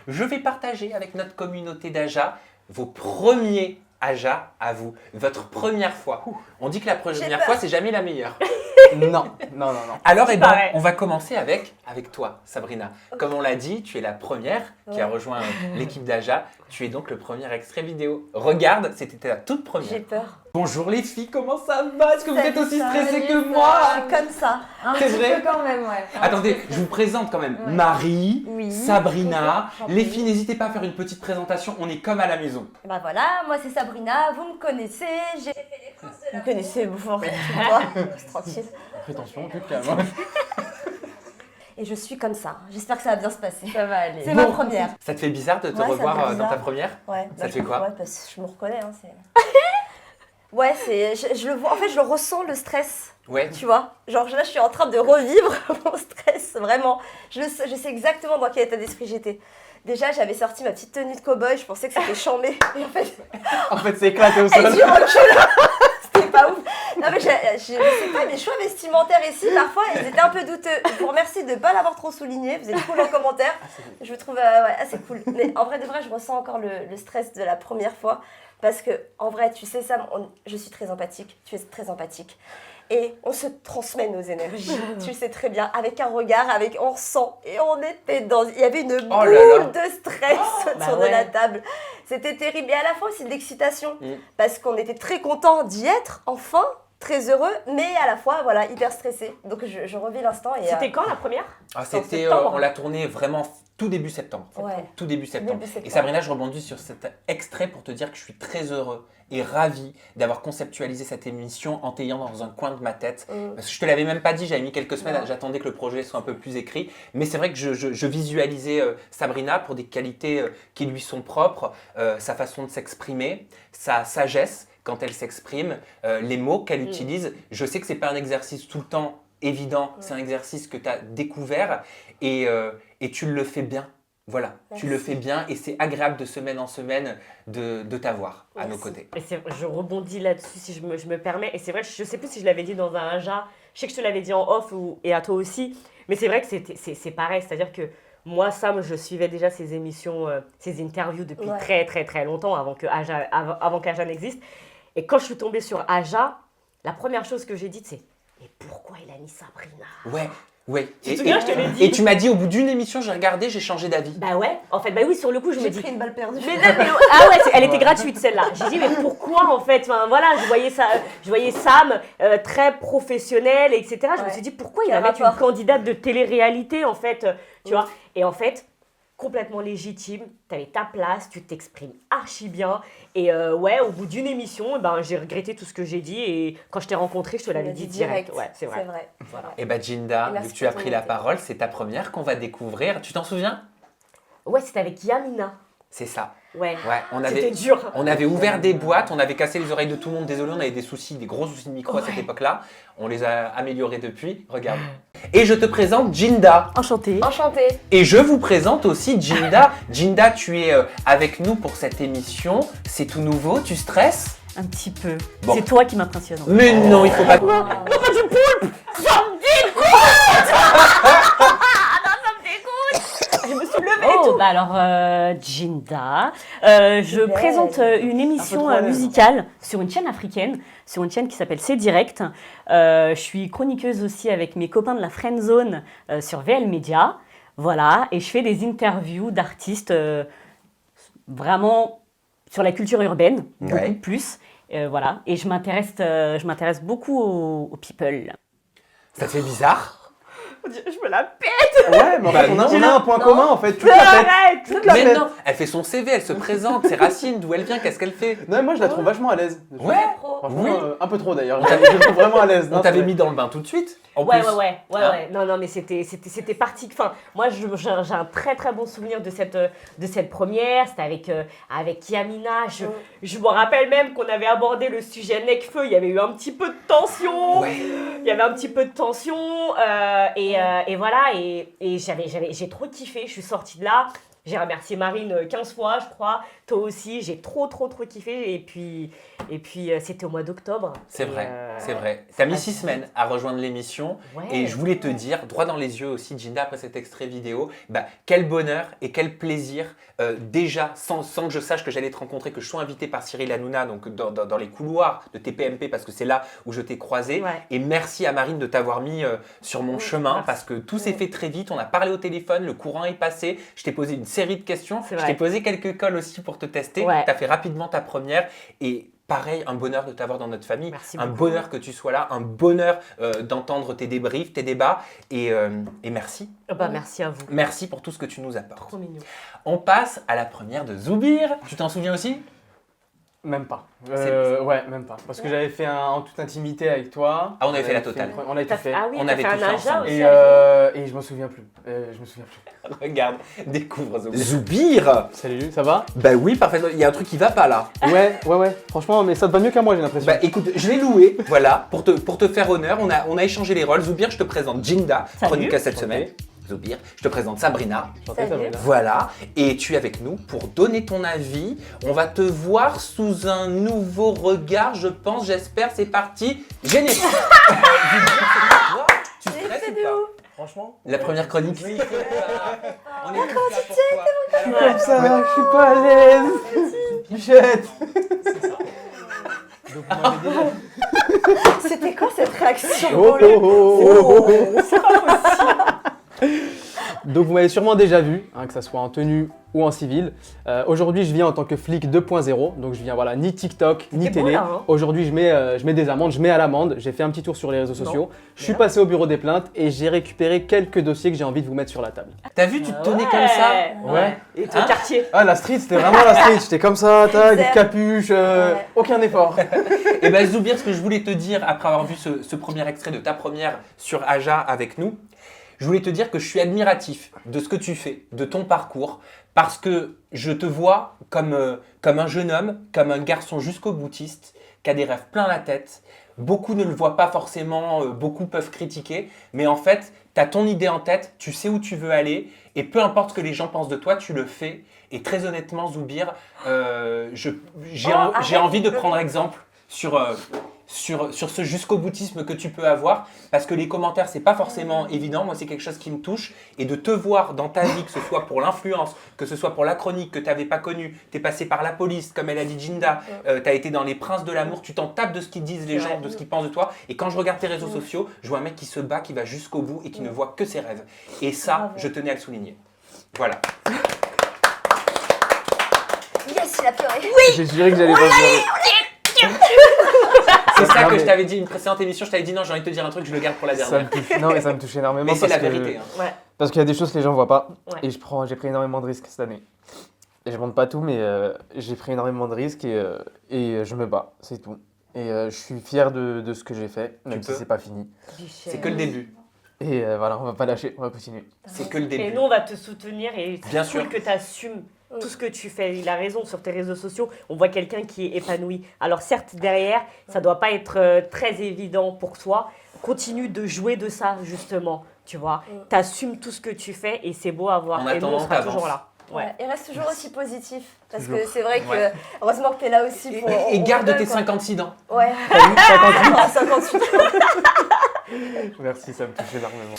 je vais partager avec notre communauté d'Aja vos premiers Aja à vous, votre première fois. On dit que la première fois, c'est jamais la meilleure. Non. Alors, C'est pareil. on va commencer avec toi, Sabrina. Comme on l'a dit, tu es la première qui a rejoint l'équipe d'Aja. Tu es donc le premier extrait vidéo. Regarde, c'était ta toute J'ai première. peur. Bonjour les filles, comment ça va? Est-ce que vous êtes aussi stressées que Je moi? suis comme ça. C'est vrai? quand même, ouais. Attendez, je vous présente quand même Marie, Oui. Sabrina. Bonjour, Les gentille. filles, n'hésitez pas à faire une petite présentation. On est comme à la maison. Bah voilà, moi c'est Sabrina, vous me connaissez, j'ai fait les princes de la... Vous connaissez, vous tranquille. Prétention, tu te calmes. Et je suis comme ça. J'espère que ça va bien se passer. Ça va aller. C'est ma première. Ça te fait bizarre de te Ouais, ça me revoir fait dans bizarre. ta première? Ouais. Ça te je fait quoi? Ouais, parce que je me reconnais. Hein, ouais, je le vois. En fait, je le ressens le stress. Ouais. Tu vois, genre là, je suis en train de revivre mon stress, vraiment. Je sais exactement dans quel état d'esprit j'étais. Déjà, j'avais sorti ma petite tenue de cow-boy, je pensais que c'était chambé. Et en fait, C'est éclaté au et sol. du recul, c'était pas ouf. Non, mais je sais pas, mes choix vestimentaires ici, parfois, ils étaient un peu douteux. Je vous remercie de ne pas l'avoir trop souligné. Vous êtes cool en commentaire. Je vous trouve assez cool. Mais en vrai, de vrai, je ressens encore le stress de la première fois. Parce que, en vrai, tu sais, Sam, je suis très empathique. Tu es très empathique. Et on se transmet nos énergies, tu sais très bien, avec un regard, on ressent. Et on était il y avait une boule de stress autour de la table. C'était terrible. Et à la fois aussi de l'excitation, parce qu'on était très contents d'y être, enfin, très heureux, mais à la fois, voilà, hyper stressé. Donc je revis l'instant. Et C'était quand la première? C'était, septembre. on l'a tourné vraiment tout début septembre. Ouais. Tout début septembre. Début septembre. Et Sabrina, je rebondis sur cet extrait pour te dire que je suis très heureux et ravi d'avoir conceptualisé cette émission en t'ayant dans un coin de ma tête. Parce que je te l'avais même pas dit, j'avais mis quelques semaines, j'attendais que le projet soit un peu plus écrit. Mais c'est vrai que je visualisais Sabrina pour des qualités qui lui sont propres, sa façon de s'exprimer, sa sagesse quand elle s'exprime, les mots qu'elle utilise. Je sais que c'est pas un exercice tout le temps évident, c'est un exercice que tu as découvert et tu le fais bien. Voilà, tu le fais bien et c'est agréable de semaine en semaine de t'avoir à nos côtés. Et je rebondis là-dessus si je me permets. Et c'est vrai, je ne sais plus si je l'avais dit dans un Aja. Je sais que je te l'avais dit en off et à toi aussi. Mais c'est vrai que c'est pareil. C'est-à-dire que moi, Sam, je suivais déjà ces émissions, ces interviews depuis très, très, très longtemps avant qu'Aja n'existe. Et quand je suis tombée sur Aja, la première chose que j'ai dite, c'est « Mais pourquoi il a mis Sabrina ?» Ouais. Tu te souviens, je te l'ai dit. Et tu m'as dit au bout d'une émission, j'ai regardé, j'ai changé d'avis. Bah ouais, en fait, bah oui, sur le coup, je me J'ai dis... pris une balle perdue. Ah ouais, elle était gratuite celle-là. J'ai dit mais pourquoi en fait, enfin, voilà, je voyais Sam très professionnel, etc. Je me suis dit pourquoi il va mettre une candidate de télé-réalité en fait, tu vois. Et en fait, complètement légitime, tu avais ta place, tu t'exprimes archi bien. Et au bout d'une émission, j'ai regretté tout ce que j'ai dit et quand je t'ai rencontré, je te l'avais dit direct. Ouais, c'est vrai. Voilà. Et Jinda, vu que tu as pris la parole, c'est ta première qu'on va découvrir. Tu t'en souviens? Ouais, c'était avec Yamina. C'est ça. Ouais, C'était dur. On avait ouvert des boîtes, on avait cassé les oreilles de tout le monde. Désolé, on avait des gros soucis de micro à cette époque-là. On les a améliorés depuis. Regarde. Et je te présente Jinda. Enchantée. Et je vous présente aussi Jinda. Jinda, tu es avec nous pour cette émission. C'est tout nouveau. Tu stresses? Un petit peu. Bon. C'est toi qui m'impressionne. Mais non, il faut pas. Oh, bah alors, Jinda, je présente une émission musicale sur une chaîne africaine, sur une chaîne qui s'appelle C'est Direct. Je suis chroniqueuse aussi avec mes copains de la Friend Zone sur VL Media. Voilà, et je fais des interviews d'artistes vraiment sur la culture urbaine, beaucoup plus. Voilà, et je m'intéresse beaucoup aux people. Ça te fait bizarre? Je me la pète. Ouais, mais en fait, on a un point commun en fait. Toute la fête. Mais non, elle fait son CV, elle se présente, ses racines, d'où elle vient, qu'est-ce qu'elle fait? Non, mais moi je la trouve vachement à l'aise. Ouais. Franchement, Oui. un peu trop d'ailleurs. Je la trouve vraiment à l'aise. On t'avait mis dans le bain tout de suite. En Ouais. plus. Hein? Non, mais c'était parti. Enfin, moi, j'ai un très très bon souvenir de cette première. C'était avec Yamina. Je me rappelle même qu'on avait abordé le sujet Necfeu. Il y avait eu un petit peu de tension. Ouais. Il y avait un petit peu de tension. Et voilà. Et j'ai trop kiffé. Je suis sortie de là. J'ai remercié Marine 15 fois, je crois. Toi aussi, j'ai trop kiffé. Et puis c'était au mois d'octobre. C'est vrai, c'est vrai. T'as mis 6 semaines à rejoindre l'émission. Ouais. Et je voulais te dire, droit dans les yeux aussi, Jinda, après cet extrait vidéo, quel bonheur et quel plaisir, déjà, sans que je sache que j'allais te rencontrer, que je sois invité par Cyril Hanouna, donc dans les couloirs de TPMP, parce que c'est là où je t'ai croisé. Ouais. Et merci à Marine de t'avoir mis sur mon chemin, parce que tout s'est fait très vite. On a parlé au téléphone, le courant est passé. Je t'ai posé une série de questions. C'est Je vrai. t'ai posé quelques calls aussi pour te tester. Ouais. Tu as fait rapidement ta première. Et pareil, un bonheur de t'avoir dans notre famille. Merci un beaucoup. bonheur que tu sois là. Un bonheur d'entendre tes débriefs, tes débats. Et merci. Merci à vous. Merci pour tout ce que tu nous apportes. Trop mignon. On passe à la première de Zoubir. Tu t'en souviens aussi? Même pas. C'est- Ouais, même pas. Parce que j'avais fait en toute intimité avec toi. Ah, on avait fait la totale. On a tout fait. Ah oui, On t'as avait fait tout un fait ninja ensemble. aussi. Et je m'en souviens plus. Regarde, découvre Zoubir. Zoubir. Salut, ça va? Bah oui, parfaitement. Il y a un truc qui va pas là. Ouais. Franchement, mais ça te va mieux qu'à moi, j'ai l'impression. Bah écoute, je l'ai loué, voilà, pour te faire honneur. On a échangé les rôles. Zoubir, je te présente Jinda, Salut. chroniqueuse cette Ok. semaine. Zoubir, je te présente Sabrina. Chanté, Salut. Sabrina. Voilà, et tu es avec nous pour donner ton avis. On va te voir sous un nouveau regard, je pense, j'espère. C'est parti, générique. Tu stresses C'est ou de pas? ouf. Franchement. La première chronique. On est tous là pour toi. Comme ça, je suis pas à l'aise. Bichette. Donc, vous m'avez déjà- C'était quoi cette réaction Donc vous m'avez sûrement déjà vu, que ça soit en tenue ou en civil. Aujourd'hui, je viens en tant que flic 2.0, donc je viens ni TikTok, ni C'était beau, télé. là, hein. Aujourd'hui, je mets des amendes, je mets à l'amende. J'ai fait un petit tour sur les réseaux sociaux. Je suis passé au bureau des plaintes et j'ai récupéré quelques dossiers que j'ai envie de vous mettre sur la table. T'as vu, tu te tenais comme ça. Ouais. Et ton Hein quartier. Ah, la street, c'était vraiment la street. J'étais comme ça, tac, Exact. capuche, Ouais. aucun effort. Et ben Zoubir, ce que je voulais te dire après avoir vu ce premier extrait de ta première sur Aja avec nous, je voulais te dire que je suis admiratif de ce que tu fais, de ton parcours, parce que je te vois comme un jeune homme, comme un garçon jusqu'au boutiste, qui a des rêves plein la tête. Beaucoup ne le voient pas forcément, beaucoup peuvent critiquer, mais en fait, tu as ton idée en tête, tu sais où tu veux aller, et peu importe ce que les gens pensent de toi, tu le fais. Et très honnêtement, Zoubir, j'ai arrête envie de de prendre exemple sur ce jusqu'au boutisme que tu peux avoir, parce que les commentaires, c'est pas forcément évident. Moi, c'est quelque chose qui me touche. Et de te voir dans ta vie, que ce soit pour l'influence, que ce soit pour la chronique que tu n'avais pas connue, tu es passé par la police, comme elle a dit Jinda, tu as été dans les princes de l'amour, tu t'en tapes de ce qu'ils disent les gens, de ce qu'ils pensent de toi. Et quand je regarde tes réseaux sociaux, je vois un mec qui se bat, qui va jusqu'au bout et qui ne voit que ses rêves. Et ça, Bravo. je tenais à le souligner. Voilà. Yes, il a pleuré. J'ai juré que j'allais pas pleurer. C'est ça Non, que mais- je t'avais dit une précédente émission. Je t'avais dit non, j'ai envie de te dire un truc, je le garde pour la Ça dernière. me touche. Non, mais ça me touche énormément. Mais c'est la parce que- vérité. Hein. Ouais. Parce qu'il y a des choses que les gens voient pas. Ouais. Et j'ai pris énormément de risques cette année. Et je montre pas tout, mais j'ai pris énormément de risques et je me bats, c'est tout. Et je suis fier de ce que j'ai fait, même si peux. c'est pas fini. C'est que le début. Et voilà, on va pas lâcher, on va continuer. C'est que le Et début. nous, on va te soutenir et Bien c'est sûr. cool que tu assumes tout ce que tu fais. Il a raison, sur tes réseaux sociaux, on voit quelqu'un qui est épanoui. Alors certes, derrière, ça doit pas être très évident pour toi. Continue de jouer de ça, justement, tu vois. Tu assumes tout ce que tu fais et c'est beau à voir. En Et nous, attendant, on sera t'avances. toujours là. Ouais. Ouais. Et reste toujours aussi positif. Parce Toujours. que c'est vrai que, Ouais. heureusement que t'es là aussi pour. Et garde rigole, tes quoi. 56 dents. Ouais. T'as vu, 58. Ah, 58. Merci, ça me touche énormément.